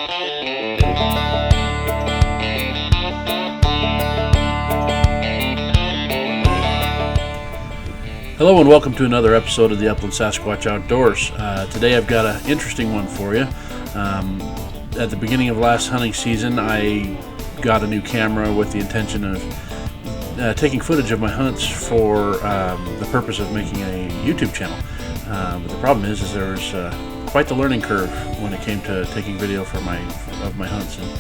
Hello and welcome to another episode of the Upland Sasquatch Outdoors. Today I've got an interesting one for you. At the beginning of last hunting season, I got a new camera with the intention of taking footage of my hunts for the purpose of making a YouTube channel. But the problem is there was quite the learning curve when it came to taking video of my hunts. And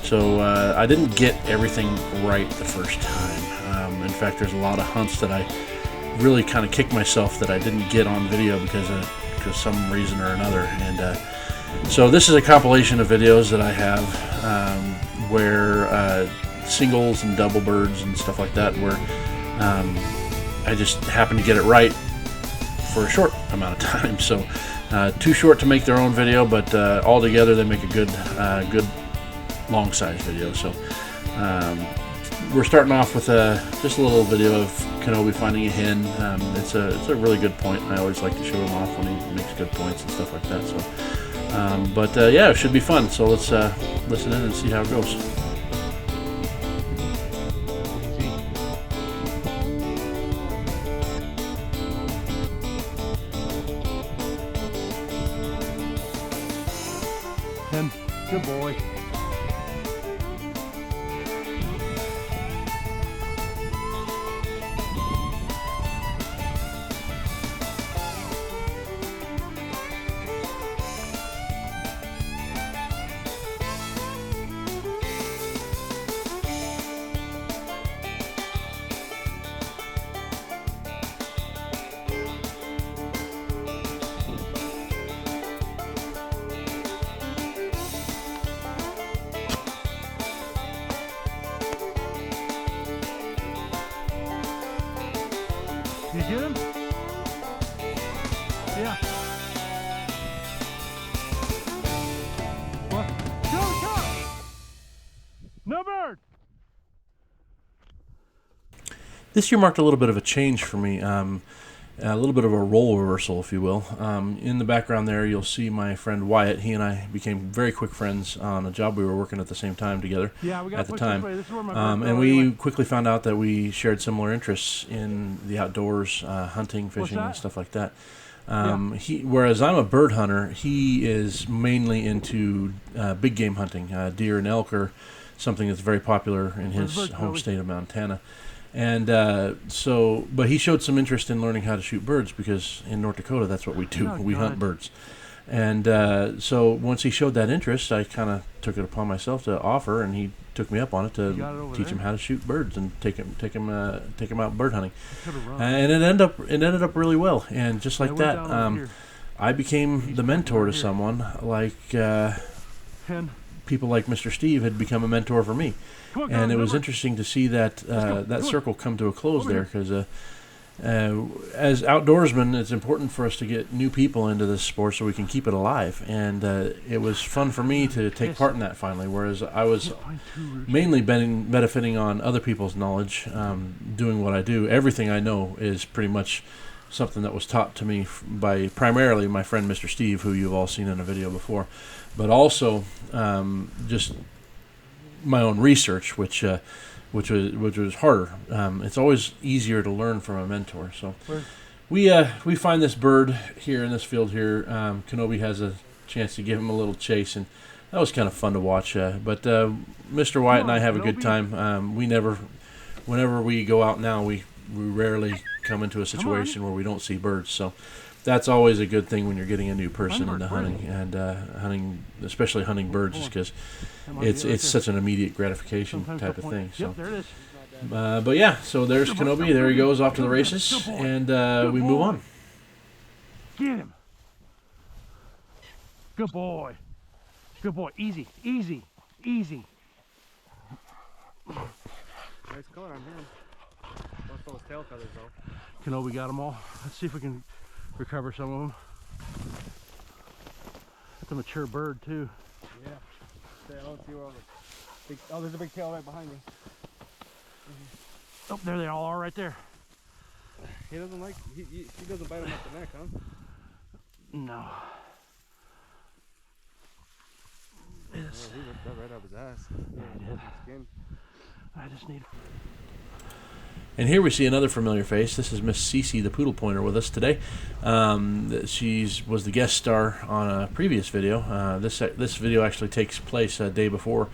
so I didn't get everything right the first time. In fact, there's a lot of hunts that I really kind of kicked myself that I didn't get on video because of some reason or another. And so this is a compilation of videos that I have where singles and double birds and stuff like that, where I just happened to get it right for a short amount of time. So too short to make their own video, but all together they make a good long size video. So we're starting off with just a little video of Kenobi finding a hen. It's a really good point. I always like to show him off when he makes good points and stuff like that. So, yeah, it should be fun. So let's listen in and see how it goes. Hen, good boy. You get him? Yeah. What? Go! No bird! This year marked a little bit of a change for me, a little bit of a role reversal, if you will. In the background there, you'll see my friend Wyatt. He and I became very quick friends on a job we were working at the same time together at the time. And we quickly found out that we shared similar interests in the outdoors, hunting, fishing, and stuff like that. Whereas I'm a bird hunter, he is mainly into big game hunting. Deer and elk are something that's very popular in his home state of Montana. And but he showed some interest in learning how to shoot birds, because in North Dakota that's what we do. We hunt birds. And so once he showed that interest, I kind of took it upon myself to offer, and he took me up on it to teach him how to shoot birds and take him out bird hunting. And it ended up really well. And just like that, I became the mentor to someone like people like Mr. Steve had become a mentor for me. And it was interesting to see that that circle come to a close there, because as outdoorsmen, it's important for us to get new people into this sport so we can keep it alive. And it was fun for me to take part in that finally, whereas I was mainly benefiting on other people's knowledge, doing what I do. Everything I know is pretty much something that was taught to me by primarily my friend Mr. Steve, who you've all seen in a video before, but also just my own research, which was harder. It's always easier to learn from a mentor. So we find this bird here in this field here. Kenobi has a chance to give him a little chase, and that was kind of fun to watch. But Mr. Wyatt and I have a good time. Whenever we go out now, we rarely come into a situation where we don't see birds. So that's always a good thing when you're getting a new person into hunting, and hunting, especially hunting birds, just because it's such an immediate gratification type of thing. So, but yeah, so there's Kenobi. There he goes off to the races, and we move on. Get him. Good boy. Good boy. Easy, easy, easy. Nice color on him. Lost all his tail feathers though. Kenobi got them all. Let's see if we can recover some of them. That's a mature bird too. Yeah. I don't see all the big. Oh, there's a big tail right behind me. Oh, there they all are right there. He doesn't like. He doesn't bite him up the neck, huh? No. is. Yeah, he ripped that right out of his ass. Yeah, he did. Skin. I just need. And here we see another familiar face. This is Miss Cece, the poodle pointer, with us today. She was the guest star on a previous video. This video actually takes place a day before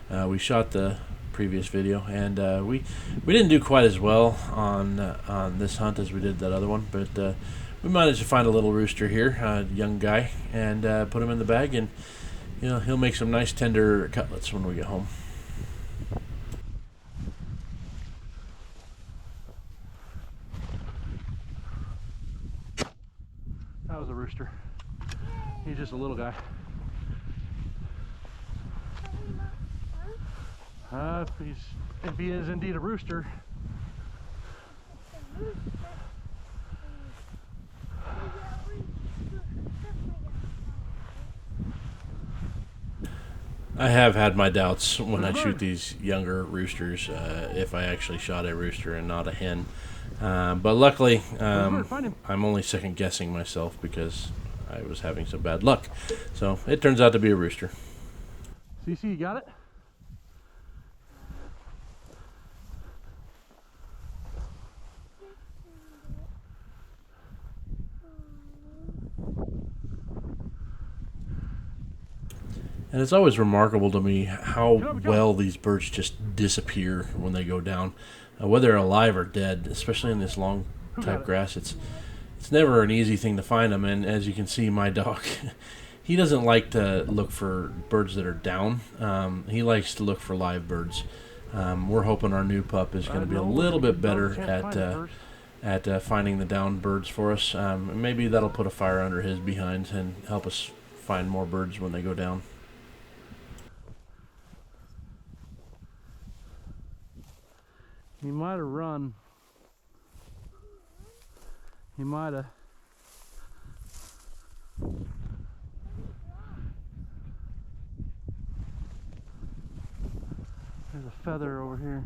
we shot the previous video, and we didn't do quite as well on this hunt as we did that other one, but we managed to find a little rooster here, a young guy, and put him in the bag, and he'll make some nice tender cutlets when we get home. That was a rooster. He's just a little guy. If he is indeed a rooster. I have had my doubts when I shoot these younger roosters, if I actually shot a rooster and not a hen. But luckily, I'm only second guessing myself because I was having some bad luck. So it turns out to be a rooster. CC, you got it? And it's always remarkable to me how well these birds just disappear when they go down, whether alive or dead, especially in this long type grass. It's never an easy thing to find them, and as you can see, my dog, he doesn't like to look for birds that are down. He likes to look for live birds. We're hoping our new pup is going to be a little bit better at finding the down birds for us. Maybe that'll put a fire under his behind and help us find more birds when they go down. He might have run. He might have. There's a feather over here.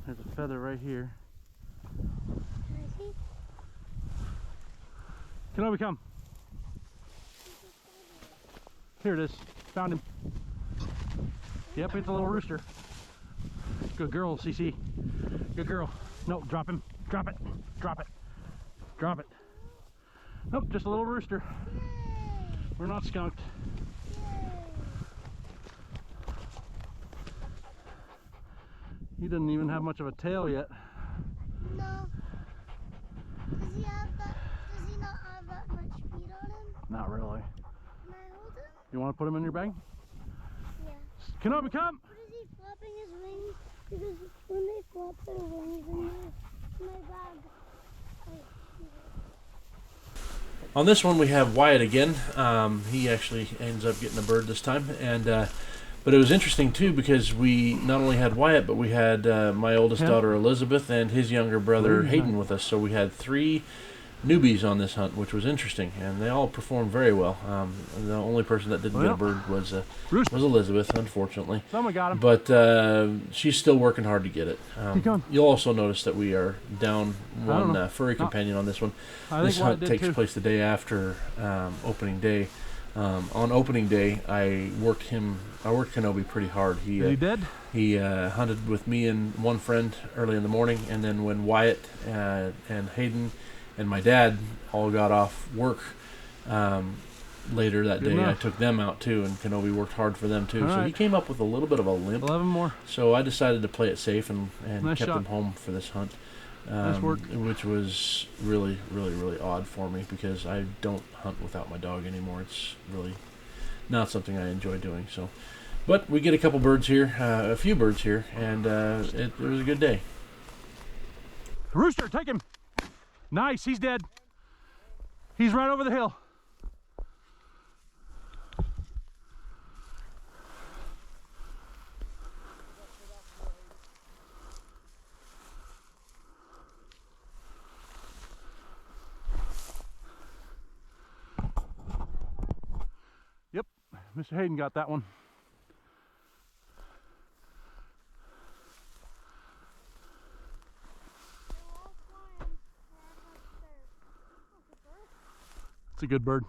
There's a feather right here. Kenobi, come. Here it is. Found him. Yep, it's a little rooster. Good girl, CC. Good girl. No, drop him. Drop it. Drop it. Drop it. Nope, just a little rooster. We're not skunked. He doesn't even have much of a tail yet. No. Does he not have that much speed on him? Not really. Can I hold him? You want to put him in your bag? Yeah. Kenobi, come! What is he flapping his wings? Because when they flap their wings in my bag, On this one we have Wyatt again. He actually ends up getting a bird this time, and but it was interesting too because we not only had Wyatt, but we had my oldest daughter Elizabeth and his younger brother Hayden with us. So we had 3 newbies on this hunt, which was interesting, and they all performed very well. The only person that didn't get a bird was Elizabeth, unfortunately. Someone got him. But she's still working hard to get it. You'll also notice that we are down one furry companion on this one. This hunt takes place the day after opening day. On opening day, I worked Kenobi pretty hard. He dead? He hunted with me and one friend early in the morning, and then when Wyatt and Hayden and my dad all got off work later that day, I took them out too, and Kenobi worked hard for them too. So he came up with a little bit of a limp. 11 more. So I decided to play it safe and Nice kept shot. him home for this hunt. Nice work. Which was really, really, really odd for me because I don't hunt without my dog anymore. It's really not something I enjoy doing. So, but we get a couple birds here, a few birds here, and it was a good day. Rooster, take him. Nice, he's dead. He's right over the hill. Yep, Mr. Hayden got that one. It's a good bird.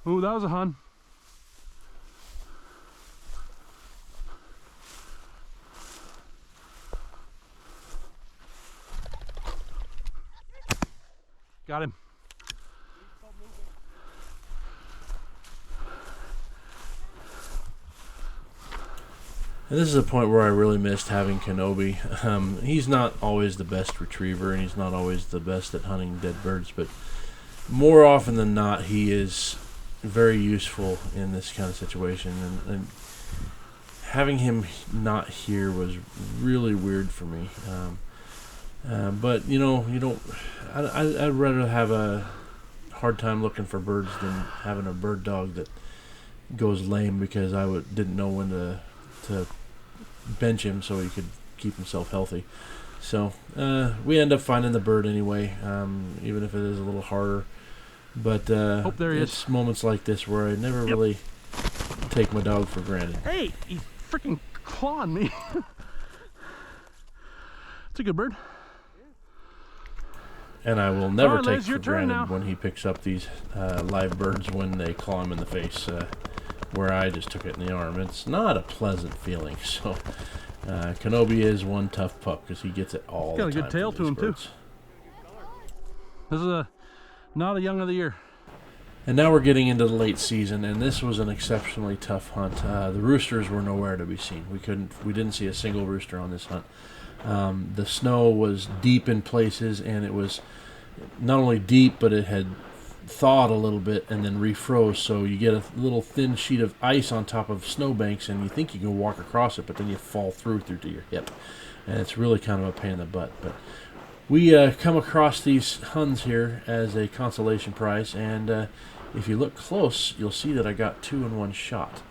Ooh, that was a hun. Got him. And this is a point where I really missed having Kenobi. He's not always the best retriever, and he's not always the best at hunting dead birds, but more often than not, he is very useful in this kind of situation. And having him not here was really weird for me. But you know, you don't. I'd rather have a hard time looking for birds than having a bird dog that goes lame because I didn't know when to bench him so he could keep himself healthy. So we end up finding the bird anyway, even if it is a little harder. But there he it's moments like this where I never really take my dog for granted. Hey, he's freaking clawing me. It's a good bird. And I will never take Liz, for your turn granted now. when he picks up these live birds when they claw him in the face, where I just took it in the arm. It's not a pleasant feeling. So Kenobi is one tough pup because he gets it all the time. Got a good tail from to these him birds. too. This is not a young of the year. And now we're getting into the late season, and this was an exceptionally tough hunt. The roosters were nowhere to be seen. We didn't see a single rooster on this hunt. The snow was deep in places, and it was not only deep, but it had thawed a little bit and then refroze. So you get a little thin sheet of ice on top of snowbanks, and you think you can walk across it, but then you fall through to your hip, and it's really kind of a pain in the butt. But we come across these huns here as a consolation prize, and if you look close, you'll see that I got 2 in one shot.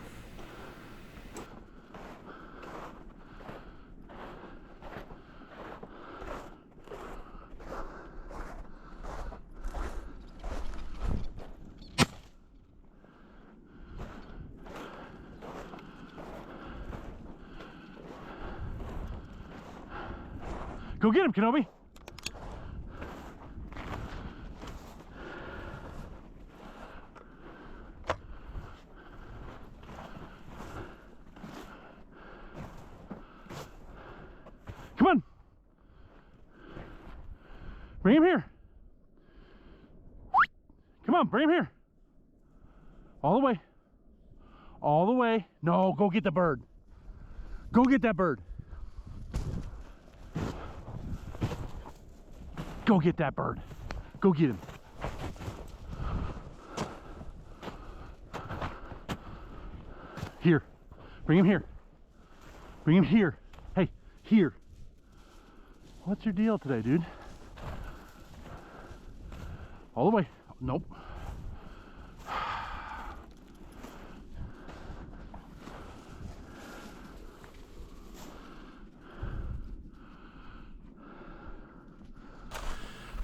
Go get him, Kenobi. Come on. Bring him here. Come on, bring him here. All the way. All the way. No, go get the bird. Go get that bird. Go get that bird. Go get him. Here. Bring him here. Bring him here. Hey, here. What's your deal today, dude? All the way. Nope.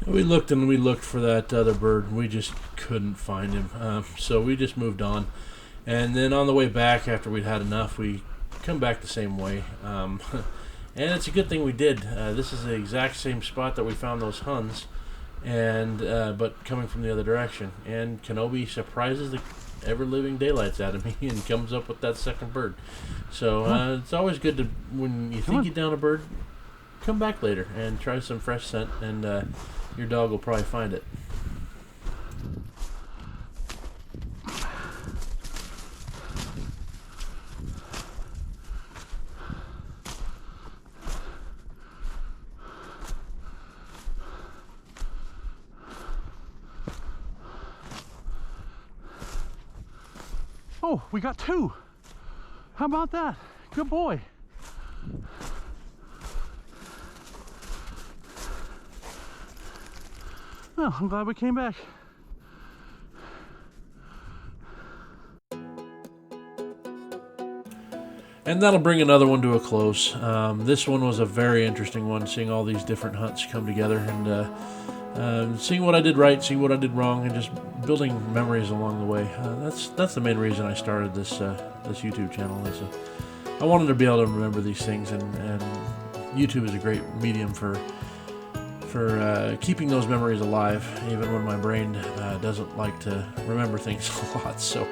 We looked and we looked for that other bird, and we just couldn't find him. So we just moved on. And then on the way back, after we'd had enough, we come back the same way. And it's a good thing we did. This is the exact same spot that we found those huns, and but coming from the other direction. And Kenobi surprises the ever-living daylights out of me and comes up with that second bird. So it's always good to, when you think you down a bird, come back later and try some fresh scent, and your dog will probably find it. Oh, we got 2. How about that? Good boy. Oh, I'm glad we came back. And that'll bring another one to a close. This one was a very interesting one, seeing all these different hunts come together and seeing what I did right, seeing what I did wrong, and just building memories along the way. That's the main reason I started this YouTube channel. I wanted to be able to remember these things, and YouTube is a great medium for keeping those memories alive, even when my brain doesn't like to remember things a lot. So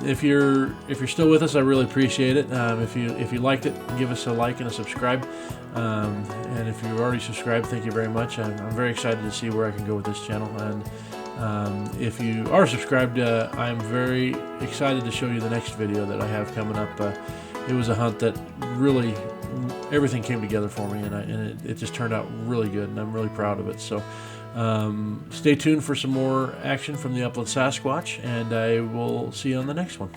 if you're still with us, I really appreciate it. If you liked it, give us a like and a subscribe. And if you've already subscribed, thank you very much. I'm very excited to see where I can go with this channel. And if you are subscribed, I'm very excited to show you the next video that I have coming up. It was a hunt that really everything came together for me, and it just turned out really good, and I'm really proud of it. So stay tuned for some more action from the Upland Sasquatch, and I will see you on the next one.